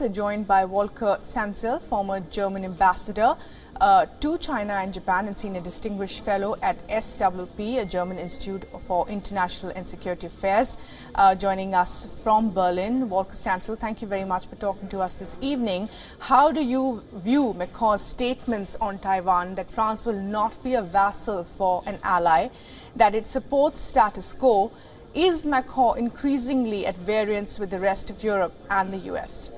We're joined by Volker Sanzel, former German ambassador to China and Japan and senior distinguished fellow at SWP, a German Institute for International and Security Affairs, joining us from Berlin. Volker Sanzel, thank you very much for talking to us this evening. How do you view Macron's statements on Taiwan that France will not be a vassal for an ally, that it supports status quo? Is Macron increasingly at variance with the rest of Europe and the US?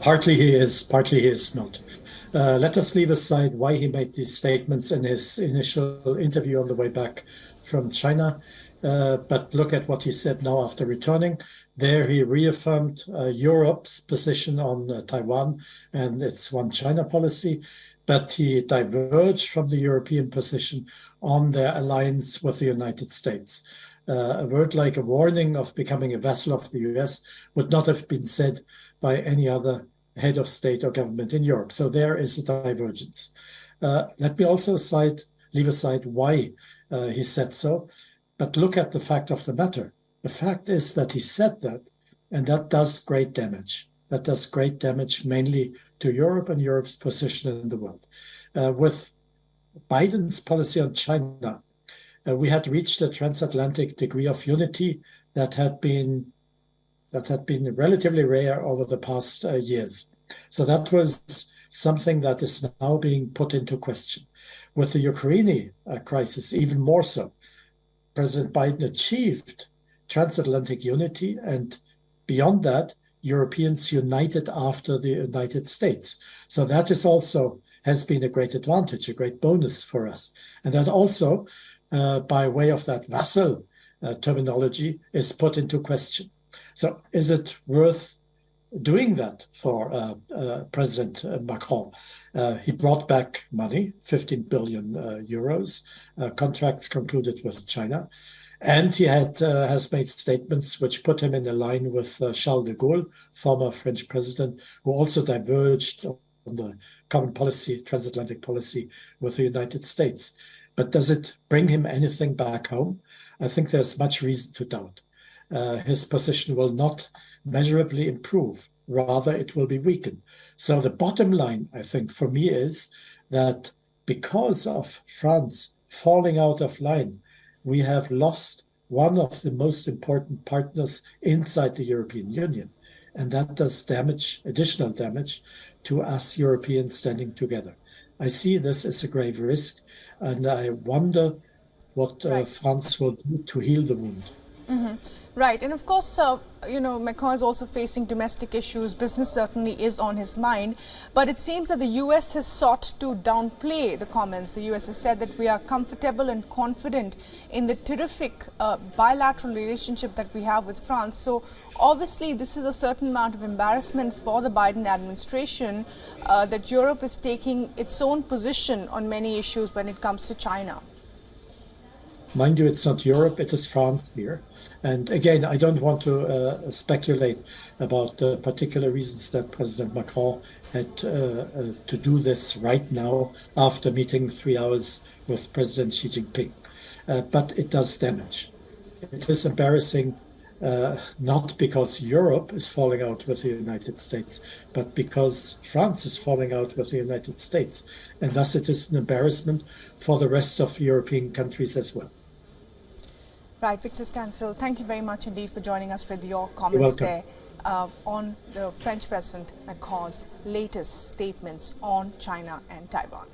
Partly he is, partly he is not. Let us leave aside why he made these statements in his initial interview on the way back from China, but look at what he said now after returning. There he reaffirmed Europe's position on Taiwan and its one China policy, but he diverged from the European position on their alliance with the United States. A word like a warning of becoming a vassal of the US would not have been said by any other head of state or government in Europe. So there is a divergence. Let me also leave aside why he said so, but look at the fact of the matter. The fact is that he said that, and that does great damage. That does great damage mainly to Europe and Europe's position in the world. With Biden's policy on China, we had reached a transatlantic degree of unity that had been relatively rare over the past years. So that was something that is now being put into question. With the Ukraine crisis, even more so, President Biden achieved transatlantic unity, and beyond that, Europeans united after the United States. So that is also has been a great advantage, a great bonus for us. And that also, by way of that vassal terminology, is put into question. So is it worth doing that for President Macron? He brought back money, 15 billion euros, contracts concluded with China. And he has made statements which put him in a line with Charles de Gaulle, former French president, who also diverged on the common policy, transatlantic policy with the United States. But does it bring him anything back home? I think there's much reason to doubt. His position will not measurably improve. Rather, it will be weakened. So the bottom line, I think, for me is that because of France falling out of line, we have lost one of the most important partners inside the European Union. And that does damage, additional damage, to us Europeans standing together. I see this as a grave risk, and I wonder what France will do to heal the wound. Mm-hmm. Right. And of course, Macron is also facing domestic issues. Business certainly is on his mind. But it seems that the US has sought to downplay the comments. The US has said that we are comfortable and confident in the terrific bilateral relationship that we have with France. So obviously, this is a certain amount of embarrassment for the Biden administration that Europe is taking its own position on many issues when it comes to China. Mind you, it's not Europe, it is France here. And again, I don't want to speculate about the particular reasons that President Macron had to do this right now after meeting 3 hours with President Xi Jinping. But it does damage. It is embarrassing, not because Europe is falling out with the United States, but because France is falling out with the United States. And thus it is an embarrassment for the rest of European countries as well. Right, Victor Stansel, thank you very much indeed for joining us with your comments there on the French President Macron's latest statements on China and Taiwan.